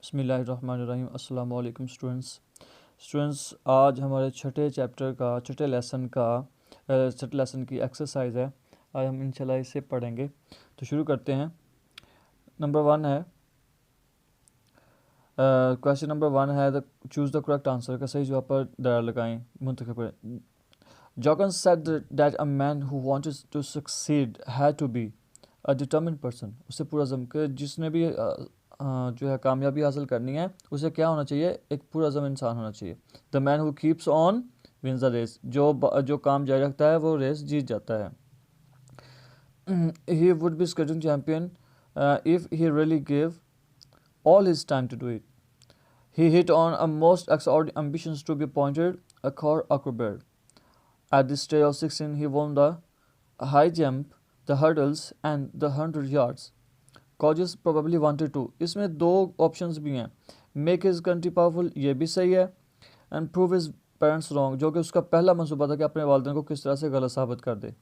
बिस्मिल्लाहिर्रहमानिर्रहीम। अस्सलाम वालेकुम स्टूडेंट्स, आज हमारे छठे लेसन की एक्सरसाइज है। आज हम इंशाल्लाह इसे पढ़ेंगे, तो शुरू करते हैं। नंबर 1 है, क्वेश्चन नंबर 1 है चूज़ द करेक्ट आंसर का सही जवाब पर दायरा लगाएं, मुंतखब करें। Jawkins said that a man who wanted to succeed had to be a determined person। उससे पूरा जम के जिसने भी जो है कामयाबी हासिल करनी है उसे क्या होना चाहिए, एक पूरा जम इंसान होना चाहिए। The man who keeps on wins the race, जो काम जारी रखता है वो रेस जीत जाता है। He would be skating champion if he really give all his time to do it. He hit on a most extraordinary ambitions to be appointed a corps acrobat. At the stage of 16, he won the high jump, the hurdles and the 100 yards. Gorgeous probably wanted to. इसमें दो options भी हैं, make his country powerful, ये भी सही है, and prove his parents wrong, जो कि उसका पहला मंसूबा था कि अपने वालिदैन को किस तरह से गलत साबित कर दे।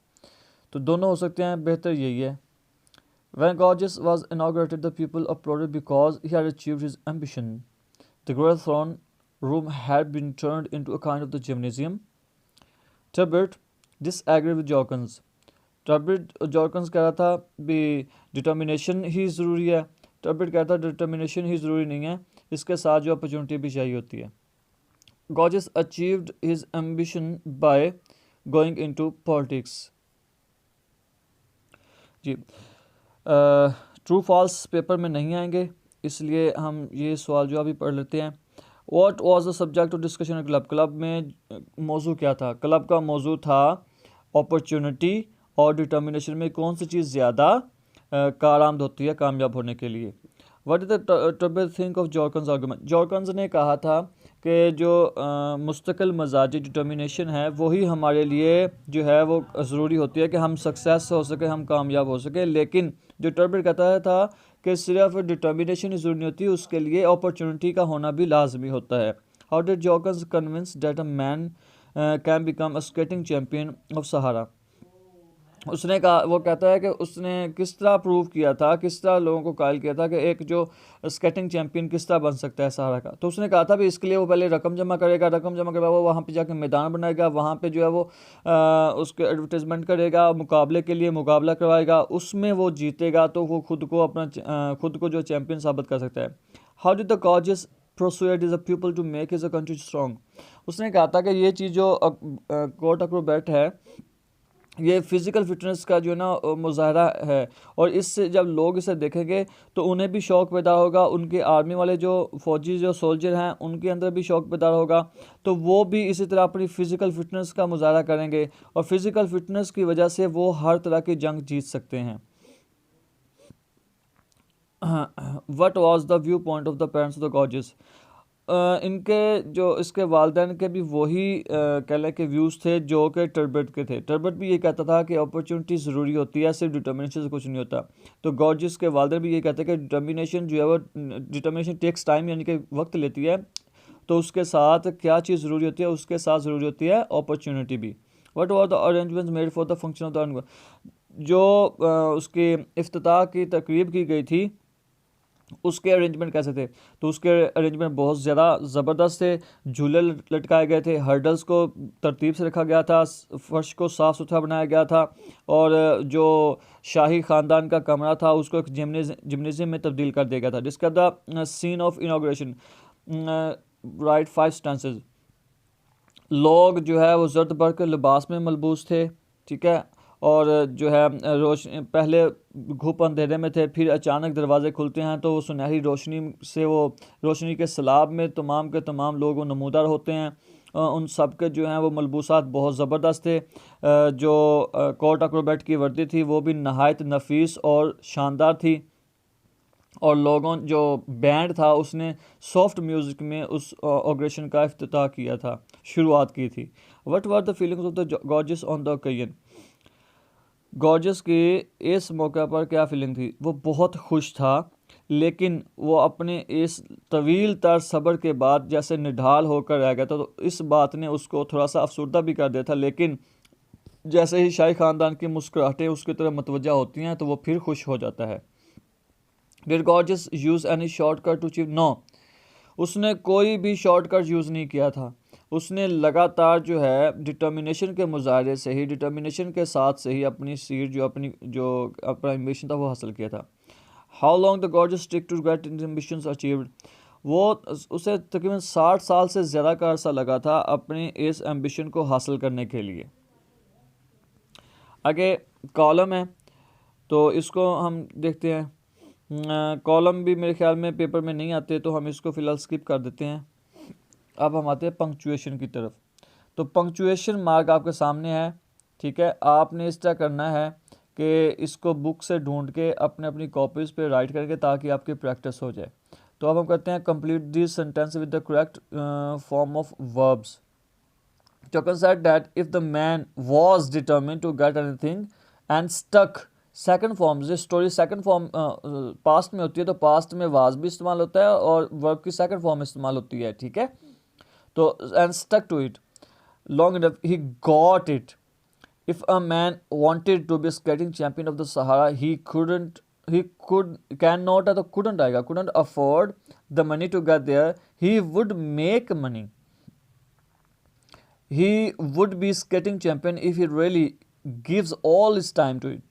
तो दोनों हो सकते हैं, बेहतर यही है। When Gorgeous was inaugurated, the people applauded because he had achieved his ambition. The great throne room had been turned into a kind of the gymnasium. Turbot disagreed with Jawkins. Jawkins कह रहा था भी determination ही ज़रूरी है, टर्बिट कहता है determination ही ज़रूरी नहीं है, इसके साथ जो अपॉर्चुनिटी भी चाहिए होती है। Gorgeous achieved his ambition by going into politics. जी, ट्रू फॉल्स पेपर में नहीं आएंगे, इसलिए हम ये सवाल जो अभी पढ़ लेते हैं। What was the subject of discussion club, club में मौजू क्या था? क्लब का मौजू था अपॉर्चुनिटी और डिटर्मिनेशन में कौन सी चीज़ ज़्यादा कारआमद होती है कामयाब होने के लिए। What is the trouble think of Jorkens argument, Jorkens ने कहा था कि जो मुस्तकिल मजाजी डिटर्मिनेशन है वही हमारे लिए जो है वो ज़रूरी होती है कि हम सक्सेस हो सके, हम कामयाब हो सके। लेकिन जो टर्बिट कहता था कि सिर्फ डिटर्मिनेशन ही ज़रूरी नहीं होती, उसके लिए अपॉर्चुनिटी का होना भी लाजमी होता है। How did Jorkens convince that a man can become a skating champion of Sahara, उसने कहा, वो कहता है कि उसने किस तरह प्रूव किया था, किस तरह लोगों को कायल किया था कि एक जो स्केटिंग चैम्पियन किस तरह बन सकता है सहारा का। तो उसने कहा था भी इसके लिए वो पहले रकम जमा करेगा, रकम जमा करवा वो वहाँ पे जाकर मैदान बनाएगा, वहाँ पे जो है वो उसके एडवर्टाइजमेंट करेगा, मुकाबले के लिए मुकाबला करवाएगा, उसमें वो जीतेगा तो वो खुद को जो चैम्पियन साबित कर सकता है। How did the gorgeous persuade his people to make his country strong, उसने कहा था कि ये चीज़ जो कोर्ट एक्रोबैट है ये फिज़िकल फिटनेस का जो है ना मुजाहरा है, और इससे जब लोग इसे देखेंगे तो उन्हें भी शौक़ पैदा होगा, उनके आर्मी वाले जो फ़ौजी जो सोल्जर हैं उनके अंदर भी शौक़ पैदा होगा, तो वो भी इसी तरह अपनी फ़िज़िकल फिटनेस का मुजाहरा करेंगे और फिज़िकल फिटनेस की वजह से वो हर तरह की जंग जीत सकते हैं। What was the view point of the parents of the gorgeous, इनके जो इसके वालिदैन के भी वही कह लें कि व्यूज़ थे जो कि टर्बिट के थे। टर्बिट भी ये कहता था कि अपॉर्चुनिटी ज़रूरी होती है, सिर्फ डिटर्मिनेशन से कुछ नहीं होता। तो गॉर्जियस के वालिदैन भी ये कहते हैं कि डिटर्मिनेशन जो है वो डिटर्मिनेशन टेक्स टाइम, यानी कि वक्त लेती है, तो उसके साथ क्या चीज़ ज़रूरी होती है, उसके साथ ज़रूरी होती है अपॉर्चुनिटी भी। What were the arrangements made for the function of the, जो उसके इफ्तिताह की तकरीब की गई थी उसके अरेंजमेंट कैसे थे? तो उसके अरेंजमेंट बहुत ज़्यादा ज़बरदस्त थे। झूले लटकाए गए थे, हर्डल्स को तरतीब से रखा गया था, फर्श को साफ़ सुथरा बनाया गया था, और जो शाही ख़ानदान का कमरा था उसको एक जिमनेजियम में तब्दील कर दिया गया था। Discuss the scene of inauguration, write 5 sentences. लोग जो है वो जर्द बर्क के लिबास में मलबूस थे, ठीक है, और जो है रोशनी पहले घुप अंधेरे में थे, फिर अचानक दरवाज़े खुलते हैं तो वो सुनहरी रोशनी से वो रोशनी के सैलाब में तमाम के तमाम लोग वो नमूदार होते हैं। उन सब के जो हैं वो मलबूसात बहुत ज़बरदस्त थे। जो कोर्ट एक्रोबैट की वर्दी थी वो भी नहायत नफीस और शानदार थी, और लोगों जो बैंड था उसने सॉफ्ट म्यूज़िक में उस ऑग्रेशन का इफ्तिताह किया था, शुरुआत की थी। What were the feelings of the gorgeous on the occasion, gorgeous की इस मौके पर क्या फीलिंग थी? वो बहुत खुश था, लेकिन वो अपने इस तवील तर सब्र के बाद जैसे निढाल होकर रह गया था, तो इस बात ने उसको थोड़ा सा अफसुर्दा भी कर दिया था। लेकिन जैसे ही शाही ख़ानदान की मुस्कुराहटें उसकी तरफ मतवज्जा होती हैं तो वो फिर खुश हो जाता है। Did gorgeous use any shortcut to achieve? No, उसने कोई भी शॉर्टकट यूज़ नहीं किया था, उसने लगातार जो है डिटर्मिनेशन के मुजाहरे से ही, डिटर्मिनेशन के साथ से ही अपनी सीट जो अपना एम्बिशन था वो हासिल किया था। How long the gorgeous tick to get ambitions achieved, वो उसे तकरीबन 60 साल से ज़्यादा का अरसा लगा था अपनी इस एम्बिशन को हासिल करने के लिए। आगे कॉलम है तो इसको हम देखते हैं। कॉलम भी मेरे ख्याल में पेपर में नहीं आते, तो हम इसको फ़िलहाल स्किप कर देते हैं। अब हम आते हैं पंक्चुएशन की तरफ। तो पंक्चुएशन मार्क आपके सामने है, ठीक है। आपने इस तरह करना है कि इसको बुक से ढूंढ के अपने अपनी कॉपीज़ पे राइट करके, ताकि आपकी प्रैक्टिस हो जाए। तो अब हम करते हैं complete this sentence with the correct form of verbs. Jochen said that if the man was determined to get anything and stuck, second form, जो स्टोरी सेकंड फॉर्म पास्ट में होती है तो पास्ट में वाज भी इस्तेमाल होता है और वर्ब की सेकंड फॉर्म इस्तेमाल होती है, ठीक है। तो and stuck to it long enough he got it. If a man wanted to be skating champion of the Sahara he could can not है तो कुडंट आएगा, couldn't afford the money to get there, he would make money. He would be skating champion if he really gives all his time to it.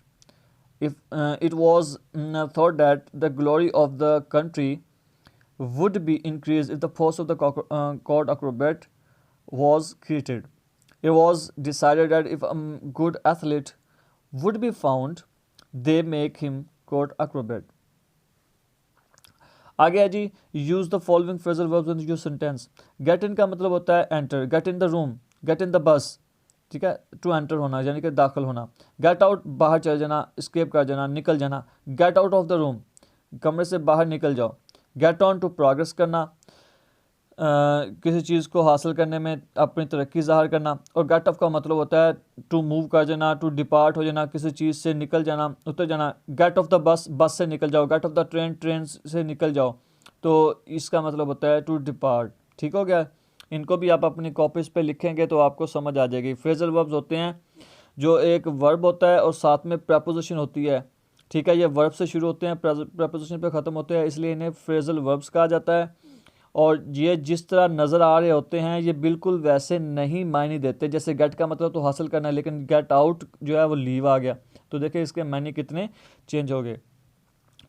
If it was thought that the glory of the country would be increased if the post of the court acrobat was created. It was decided that if a good athlete would be found, they make him court acrobat. आगे है जी, use the following phrasal verbs in your sentence. Get in का मतलब होता है enter, get in the room, get in the bus, ठीक है, to enter होना यानी कि दाखिल होना। गेट आउट बाहर चले जाना, स्केप कर जाना, निकल जाना। Get out of the room, कमरे से बाहर निकल जाओ। गेट ऑन टू प्रोग्रेस करना, किसी चीज़ को हासिल करने में अपनी तरक्की ज़ाहिर करना। और गेट ऑफ का मतलब होता है टू मूव कर जाना, टू डिपार्ट हो जाना, किसी चीज़ से निकल जाना, उतर जाना। गेट ऑफ द बस, बस से निकल जाओ। Get off the train, train से निकल जाओ। तो इसका मतलब होता है टू डिपार्ट, ठीक हो गया। इनको भी आप अपनी कॉपीज़ पे लिखेंगे तो आपको समझ आ जाएगी। फ्रेजल वर्ब्स होते हैं जो एक वर्ब होता है और साथ में प्रपोजिशन होती है, ठीक है। ये वर्ब से शुरू होते हैं, प्रपोजिशन पे ख़त्म होते हैं, इसलिए इन्हें फ्रेजल वर्ब्स कहा जाता है। और ये जिस तरह नज़र आ रहे होते हैं ये बिल्कुल वैसे नहीं मायने देते। जैसे गेट का मतलब तो हासिल करना है, लेकिन गेट आउट जो है वो लीव आ गया। तो देखिए इसके मायने कितने चेंज हो गए।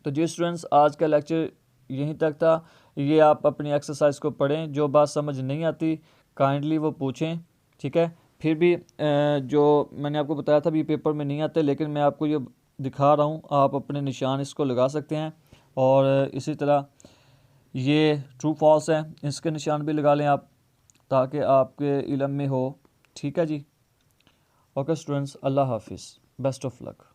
तो जी स्टूडेंट्स, आज का लेक्चर यहीं तक था। ये आप अपनी एक्सरसाइज को पढ़ें, जो बात समझ नहीं आती काइंडली वो पूछें, ठीक है। फिर भी जो मैंने आपको बताया था भी पेपर में नहीं आते, लेकिन मैं आपको ये दिखा रहा हूँ, आप अपने निशान इसको लगा सकते हैं। और इसी तरह ये ट्रू फॉल्स है, इसके निशान भी लगा लें आप, ताकि आपके इल्म में हो, ठीक है जी। ओके स्टूडेंट्स, अल्लाह हाफिज़, बेस्ट ऑफ लक।